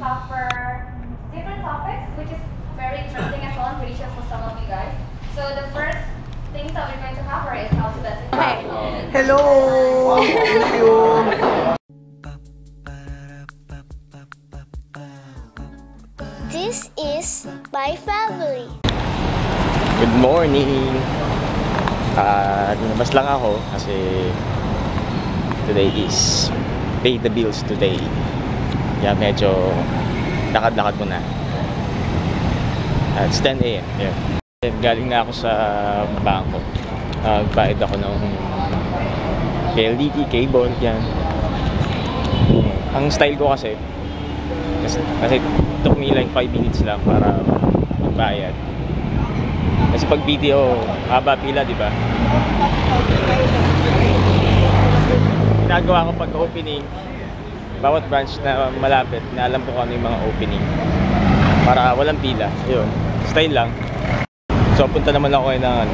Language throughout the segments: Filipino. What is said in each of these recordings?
cover different topics, which is very interesting as well. I'm pretty sure for some of you guys. So the first things that we're going to cover is how to bet. Hello! Thank you! This is my family. Good morning! Lumabas lang ako kasi today is pay the bills today. Yeah, medyo lakad-lakad muna. It's 10 AM. Yeah. Galing na ako sa bangko. Nagbayad ako ng PLDT, cable, yan. Ang style ko kasi took me like 5 minutes lang para magbayad. Kasi pag video, haba pila, di ba? Ginagawa ko pag opening, bawat branch na malapit, na alam ko kung ano yung mga opening. Para walang pila. Ayun, style lang. So, punta naman ako ng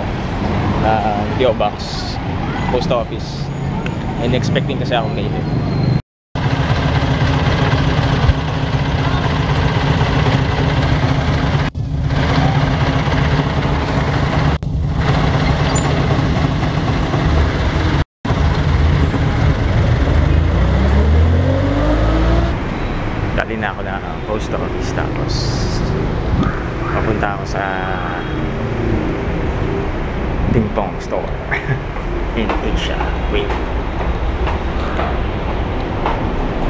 PO Box, post office. And expecting kasi akong mail. Dali na ako na post office, tapos papunta ako sa Ping Pong store in Asia. Wait,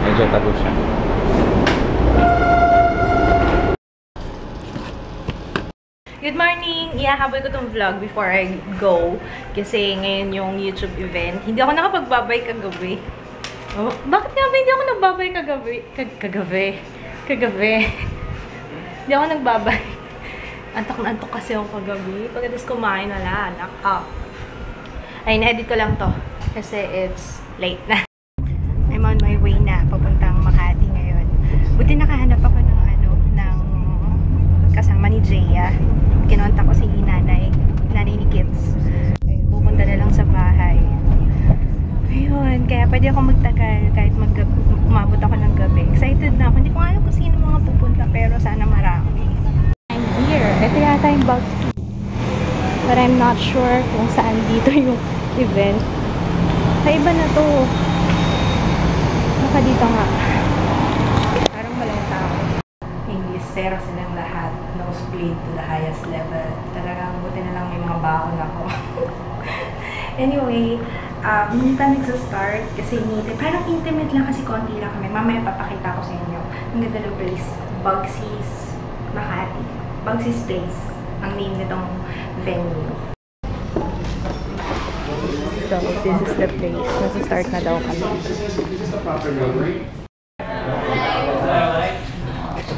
medyo tago siya. Good morning! Ihahabol ko tong vlog before I go kasi ngayon yung YouTube event. Hindi ako nakapagbabay kagabi. Oh, bakit nga ba hindi ako nagbabay kagabi? Kagabi. Hindi ako nagbabay. Antok na antok kasi ako kagabi. Pagkatapos kumain, wala. Ay, na-edit ko lang to. Kasi it's late na. I'm on my way na. Papuntang Makati ngayon. Buti nakahanap ako ng kasama ni Jaya. Kinontak ko si nanay ni Kids. Pupunta na lang sa bahay. Ayun, kaya pwede ako magtagal kahit umabot ako ng gabi. Excited na ako. Hindi ko alam kung sino mga pupunta pero sana marami. I'm here. Ito yata yung Bug City. But I'm not sure kung saan dito yung event. Iba na to. Baka dito nga. Parang walang tao. English, zero silang lahat. Nosebleed to the highest level. Talagang buti na lang may mga baon ako. Anyway, hindi pa nagsa-start kasi parang intimate lang kasi konti lang kami. Mamaya papakita ko sa inyo. Ang ganda ng place. Bugsy's Makati. Bugsy's Place. Ang name nitong venue. So, this is the place. Nasa-start na daw kami.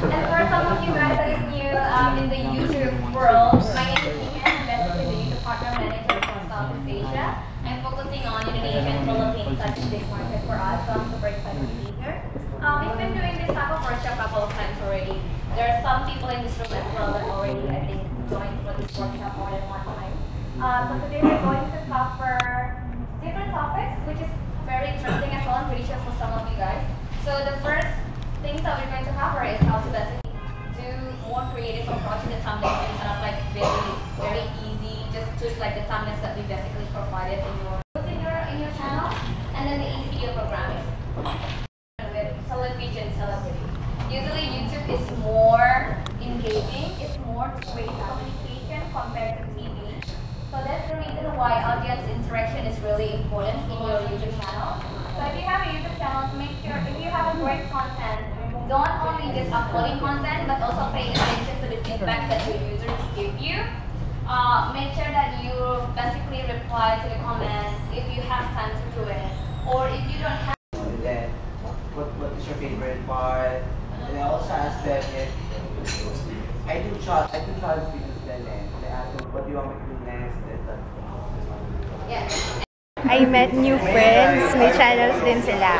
And for some of you guys that is new in the YouTube world, my name is Nika. I'm basically the YouTube partner manager for Southeast Asia. I'm focusing on Indonesia and Philippines as a big market for us, so I'm super excited to be here. We've been doing this type of workshop a couple of times already. There are some people in this room as well that already, I think, joined for this workshop more than one time. So today we're going to cover different topics, which is very interesting as well. I'm pretty sure for some of you guys. So the first things that we're going to cover is how to basically do more creative approach to the thumbnails instead of like very easy, just choose like the thumbnails that we basically provided in your channel, and then the in-video programming with television celebrity. Usually YouTube is more engaging, it's more two-way communication compared to TV. So that's the reason why audience interaction is really important in your YouTube channel. So if you have a YouTube channel, make sure if you have a great content, don't only just uploading content, but also pay attention to the feedback that your users give you. Make sure that you basically reply to the comments if you have time to do it, or if you don't have. Then, what is your favorite part? And I also ask them if I do short videos then, and I ask them what do you want me to do next. Yeah. I met new friends. May channels din sila.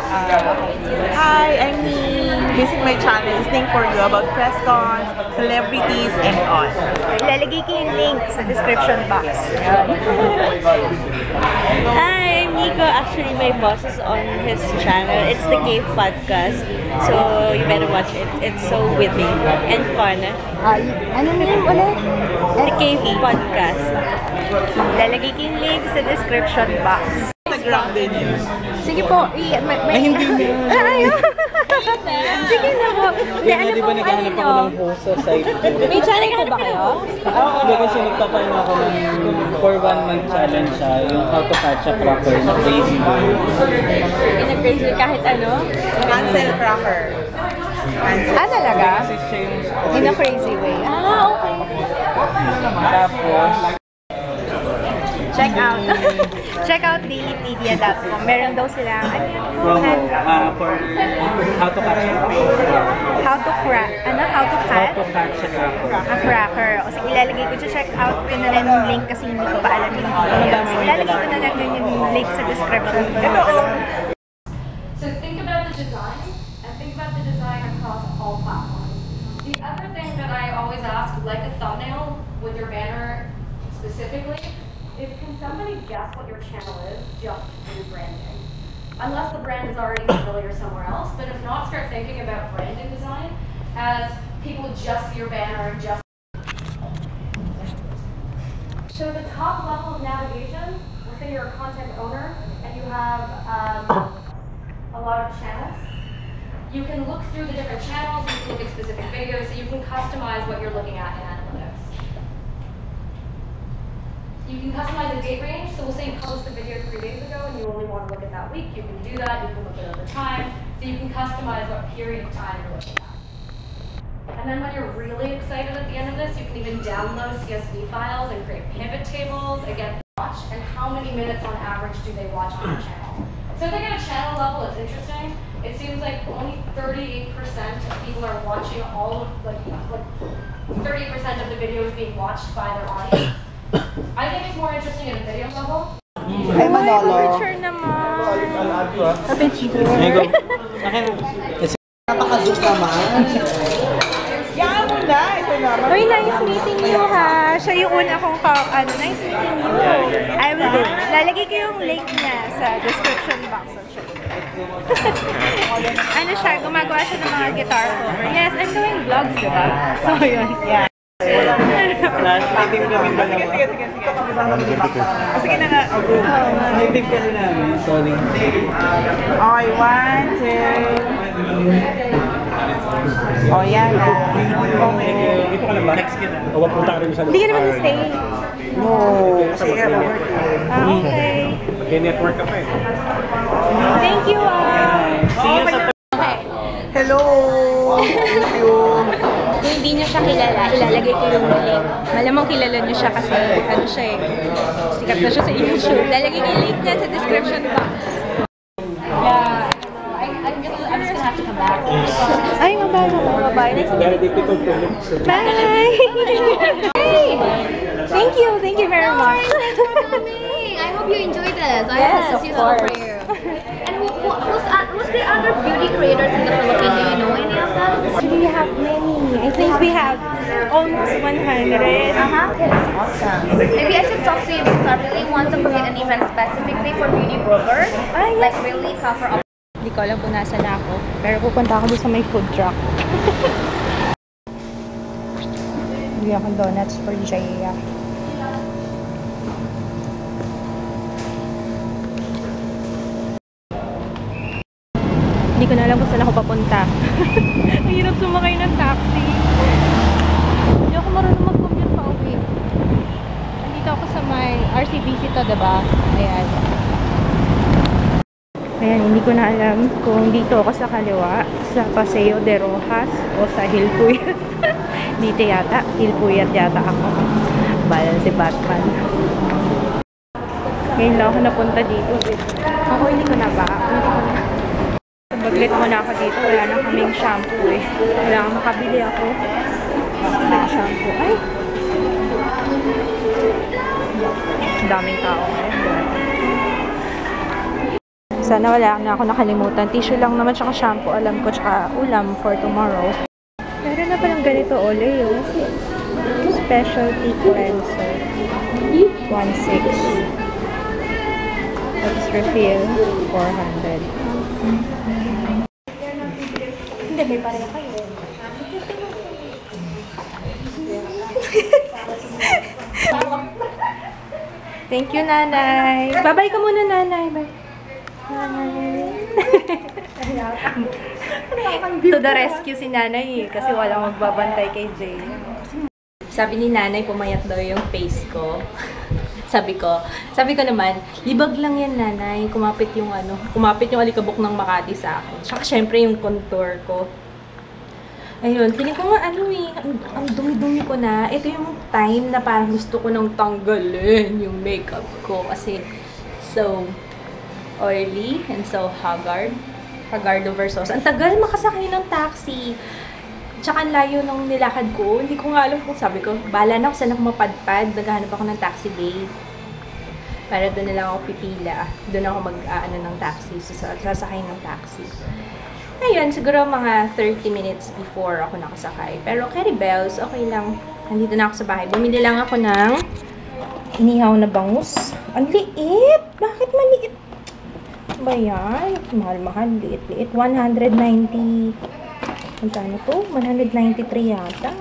Hi, I'm Ning. Visit my channel, listening for you about press cons, celebrities, and all. Ilalagay ko yung link sa description box. Hi, I'm Nico. Actually, my boss is on his channel. It's the Cave Podcast. So, you better watch it. It's so witty and fun. Ano name ulit? The Cave Podcast. Ilalagay ko yung link sa description box. Instagram din yun. Sige po. Ay, hindi na. Ayun. Sige na po. Hindi, ano po ano nyo? host sa site ko. May channel po ba kayo? Ako kasi nagpapain ako ng for 1 month challenge siya, yung how to catch a cracker na crazy way. In-crazy kahit ano? Cancel cracker. Talaga? Kasi siya yung In a crazy way. Okay. tapos, Check out. Check out dailypedia.com. Meron daw sila. Ano yan? for how to catch a cracker. How to crack. Ano? How to How cut? to catch a cracker. A cracker. O sige, ilalagay ko siya. Check out ko na lang yung link kasi hindi ko pa alam yung details. Ilalagay ko na lang din yung link sa description box. So think about the design, and think about the design across all platforms. The other thing that I always ask, like a thumbnail with your banner specifically, is can somebody guess what your channel is just through branding? Unless the brand is already familiar somewhere else, but if not, start thinking about branding design as people just see your banner and just. So the top level of navigation, let's say you're a content owner and you have a lot of channels. You can look through the different channels, you can look at specific videos, so you can customize what you're looking at in analytics. You can customize the date range, so we'll say you published a video 3 days ago and you only want to look at that week, you can do that, you can look at other time, so you can customize what period of time you're looking at. And then when you're really excited at the end of this, you can even download CSV files and create pivot tables against watch and how many minutes on average do they watch on your channel. So I think at a channel level, it's interesting. It seems like only 38% of people are watching all of, like 38% of the videos being watched by their audience. I think it's more interesting at a video level. Ay, Manolo. Picture naman. There you go. Napaka-zoom naman. Yan mo na. Ito naman. Uy, nice meeting you ha. Siya yung una kong nice meeting you. I will do. Lalagay ko yung link niya sa description box. Ano siya, gumagawa siya ng mga guitar cover. Yes, I'm doing vlogs, diba? So, yun. Yeah. Last meeting kami ba naman? Sige. Sige na nga. Meeting kami namin. Sorry. Okay, 1, 2. Oh, yan na. Dito ka na ba? Next kita. Huwag punta ka rin sa Hindi ka naman stay. No. Sige na. Okay. Mag-network ka pa eh. Thank you See you sa Hello. Thank you. Kung hindi niyo siya kilala, ilalagay ko yung link. Malamang kilala niyo siya kasi ano siya eh, sikat na siya sa YouTube. Lalagay ko yung link niya sa description box. Yeah, I'm just gonna have to come back. Ay, mabay. Very difficult to look. Bye! Thank you very much. Thanks for coming. I hope you enjoyed this. I Yes, hope of this is all for you. And who's the other beauty creators in the Philippines? Do you know any of them? We have many. I think we have almost 100. Awesome. Maybe I should talk to you because I really want to create an event specifically for beauty bloggers. Yes. Like really cover up. Hindi ko alam kung nasa na ako. Pero pupunta ako doon sa may food truck. Bili akong donuts for Jaya. Hindi ko na alam kung saan ako papunta. Ang hirap sumakay ng taxi. Hindi ako marunong mag-commute pa uwi. Nandito ako sa may RCBC to, diba? Ayan. Ayan, hindi ko na alam kung dito ako sa kaliwa, sa Paseo de Rojas, o sa Hilpuyat. Dito yata, Hilpuyat yata ako. Balan si Batman. Ngayon lang ako napunta dito. Ako, hindi ko na ba? Baglit mo na ako dito. Wala na kaming shampoo eh. Wala kang makabili ako. Wala shampoo. Ay! Daming tao ngayon. Sana wala na ako nakalimutan. Tissue lang naman, tsaka shampoo, alam ko, tsaka ulam for tomorrow. Meron na palang ganito, Oleo. Specialty cleanser. 1.6. Tapos refill, 400. Hindi, may pareho kayo. Thank you, Nanay. Bye-bye ka muna, Nanay. Bye. Nanay. To the rescue si Nanay kasi walang magbabantay kay Jay. Sabi ni Nanay, pumayat daw yung face ko. Sabi ko naman, libag lang yan, Nanay. Kumapit yung alikabok ng Makati sa akin. Tsaka syempre yung contour ko. Ayun, feeling ko nga ang dumi-dumi ko na. Ito yung time na parang gusto ko nang tanggalin yung makeup ko kasi so oily and so haggard. Haggard versus. Ang tagal makasakay ng taxi. Tsaka ang layo ng nilakad ko. Hindi ko nga alam kung sabi ko, bahala na ako saan ako mapadpad. Naghahanap ako ng taxi bay. Para doon na lang ako pipila. Doon ako mag-aano ng taxi. Sasakay ng taxi. Ayun, siguro mga 30 minutes before ako nakasakay. Pero carry bells, okay lang. Nandito na ako sa bahay. Bumili lang ako ng inihaw na bangus. Ang liit! Bakit maliit? Ba yan? Mahal-mahal. Liit-liit. 190. Magkano to? 193 yata.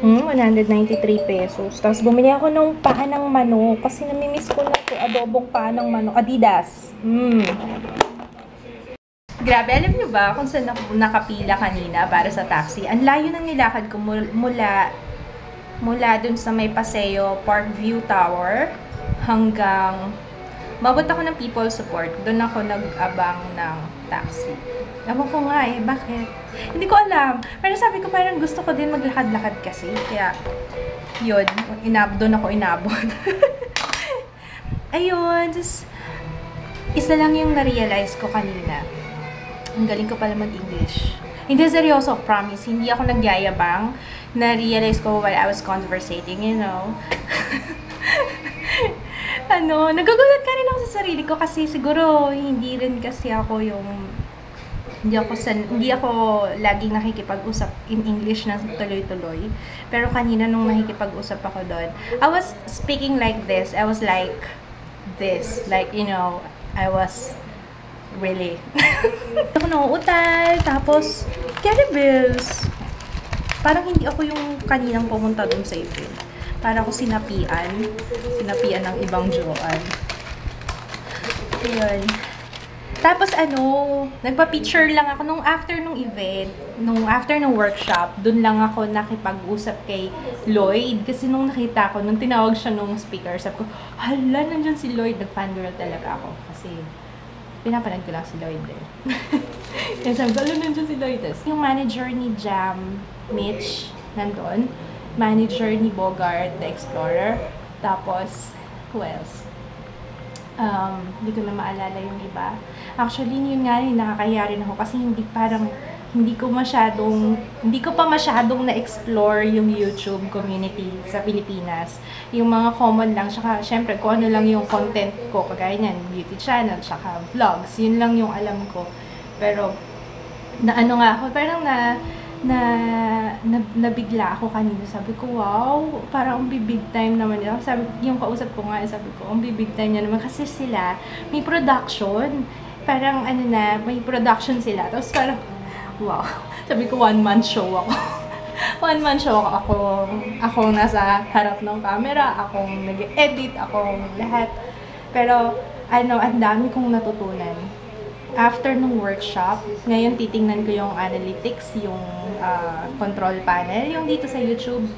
193 pesos. Tapos bumili ako ng paa ng manok. Kasi namimiss ko na ito. Adobong paa ng manok. Adidas. Grabe, alam nyo ba kung saan ako nakapila kanina para sa taxi? Ang layo ng nilakad ko mula dun sa may Paseo Parkview Tower hanggang mabot ako ng people support. Doon ako nag-abang ng taxi. Ewan ko nga bakit? Hindi ko alam. Pero sabi ko parang gusto ko din maglakad-lakad kasi. Kaya, yun, doon ako inabot. Ayun, just, isa lang yung na-realize ko kanina. Ang galing ko pala mag-English. Hindi, seryoso, promise. Hindi ako nagyayabang. Na-realize ko while I was conversating, you know. Nagagulat ka rin ako sa sarili ko kasi siguro hindi rin kasi ako yung hindi ako laging nakikipag-usap in English na tuloy-tuloy. Pero kanina nung nakikipag-usap ako doon, I was speaking like this. I was like this. Like, you know, I was really. Ako nauutal, tapos carry bills. Parang hindi ako yung kaninang pumunta doon sa event. Parang ako sinapian ng ibang joan. Ayun. Tapos nagpa-picture lang ako nung after nung event, after nung workshop, doon lang ako nakipag-usap kay Lloyd. Kasi nung nakita ko, nung tinawag siya nung speaker, sabi ko, hala, nandiyan si Lloyd. Nag-fangirl talaga ako. Kasi pinapanood ko lang si Lloyd eh. Kaya sabi ko, nandiyan si Lloyd. Yung manager ni Jam, Mitch, nandun. Manager ni Bogart, the Explorer. Tapos, who else? Hindi ko na maalala yung iba. Actually, yun nga rin, nakakahiya rin ako kasi hindi ko pa masyadong na-explore yung YouTube community sa Pilipinas. Yung mga common lang, saka syempre kung ano lang yung content ko, kagaya niyan, beauty channel, saka vlogs, yun lang yung alam ko. Pero, parang nabigla ako kanina. Sabi ko, wow, parang big time naman nila. Yung kausap ko nga, sabi ko, big time niya naman. Kasi sila, may production. Parang, may production sila. Tapos parang, wow. Sabi ko, one-man show ako. One-man show ako. Akong nasa harap ng camera, akong nag-edit, akong lahat. Pero, ang dami kong natutunan. After nung workshop, ngayon titingnan ko yung analytics, yung control panel, yung dito sa YouTube.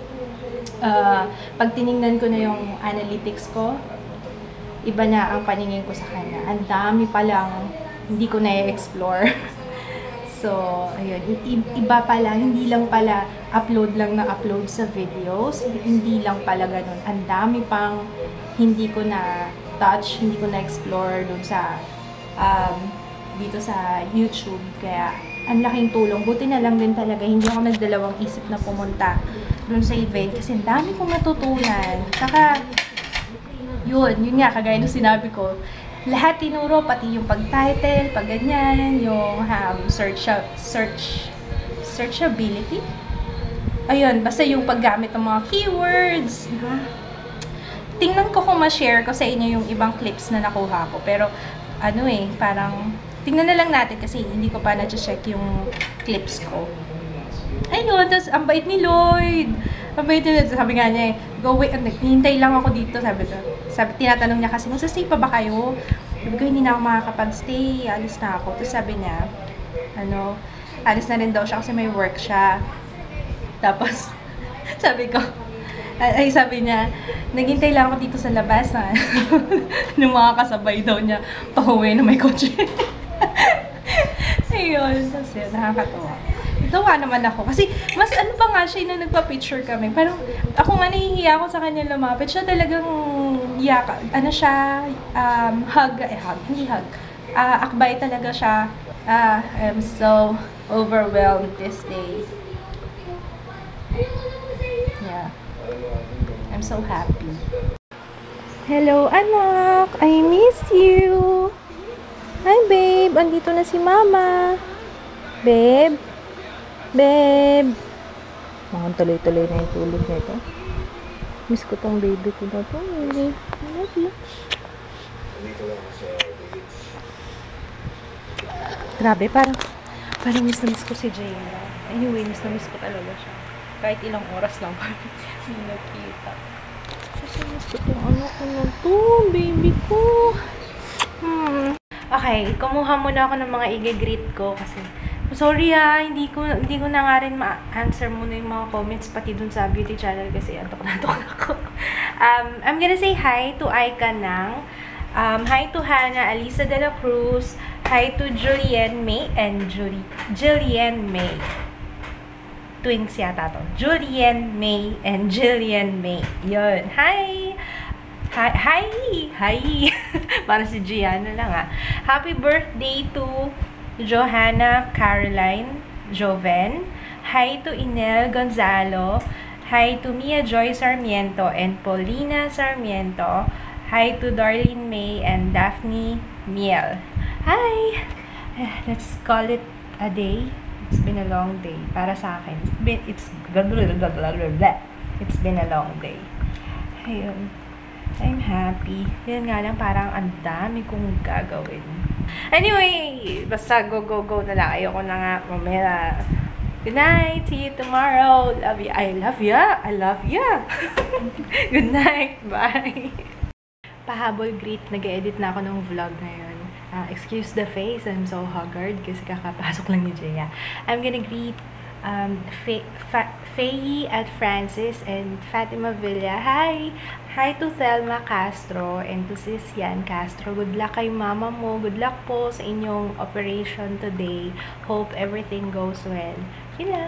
Pag tiningnan ko na yung analytics ko, iba na ang paningin ko sa kanya. Ang dami palang hindi ko na-explore. So, ayun, iba pala, hindi lang pala upload lang na upload sa videos, hindi lang pala ganun. Ang dami pang hindi ko na-touch, hindi ko na-explore dun sa dito sa YouTube. Kaya, ang laking tulong. Buti na lang din talaga, hindi ako nagdalawang isip na pumunta dun sa event kasi ang dami kong natutunan. Saka, yun nga, kagaya nung sinabi ko, lahat tinuro, pati yung pag-title, pag ganyan, yung searchability. Ayun, basta yung paggamit ng mga keywords. Tingnan ko kung ma-share ko sa inyo yung ibang clips na nakuha ko. Pero, parang, tingnan na lang natin kasi hindi ko pa na-check yung clips ko. Ayun, tapos ang bait ni Lloyd. Ang bait niya, sabi nga niya go wait, hintay lang ako dito, sabi, tinatanong niya kasi, magsa-stay pa ba kayo? Sabi ko, hindi na ako makakapag-stay, alis na ako. Tapos sabi niya, alis na rin daw siya kasi may work siya. Tapos, sabi niya, naghintay lang ako dito sa labas na nung mga kasabay daw niya, pauwi na may kotse. Ayun, tapos yun, nakakatawa. Tawa naman ako. Kasi, mas pa nga siya nung nagpa-picture kami. Parang, ako nga nahihiya ako sa kanya lumapit. Siya talagang, hindi hug. Akbay talaga siya. I'm so overwhelmed this day. Yeah. I'm so happy. Hello, anak! I miss you! Hi, babe! Andito na si Mama! Babe! Babe! Mukhang tuloy-tuloy na yung tulog nito. Miss ko tong baby ko na to. I love you. Grabe, parang miss na miss ko si Jayla. Anyway, miss na miss ko talaga siya. Kahit ilang oras lang pa hindi nakita. Kasi miss ko tong anak ko na to, baby ko. Okay, kumuha muna ako ng mga i-greet ko kasi sorry hindi ko na nga rin ma-answer muna yung mga comments pati dun sa beauty channel kasi antok na ako. I'm gonna say hi to Aika Nang, hi to Hannah Alisa de la Cruz, hi to Julienne May and Jillian May. Twins yata to. Julienne May and Jillian May. Yun. Hi! Para si Gianna lang Happy birthday to Johanna Caroline Joven. Hi to Inel Gonzalo. Hi to Mia Joy Sarmiento and Paulina Sarmiento. Hi to Darlene May and Daphne Miel. Hi! Let's call it a day. It's been a long day para sa akin. It's been a long day. Ayun. I'm happy. Yan nga lang, parang ang dami kong gagawin. Anyway, basta go na lang. Ayoko na nga mamaya. Good night. See you tomorrow. Love you. I love ya. Good night. Bye. Pahabol greet. Nag-edit na ako ng vlog ngayon. Excuse the face. I'm so haggard kasi kakapasok lang ni Jaya. I'm gonna greet Faye at Francis and Fatima Villa. Hi to Thelma Castro and to Sis Yan Castro. Good luck kay mama mo. Good luck po sa inyong operation today. Hope everything goes well. Sila.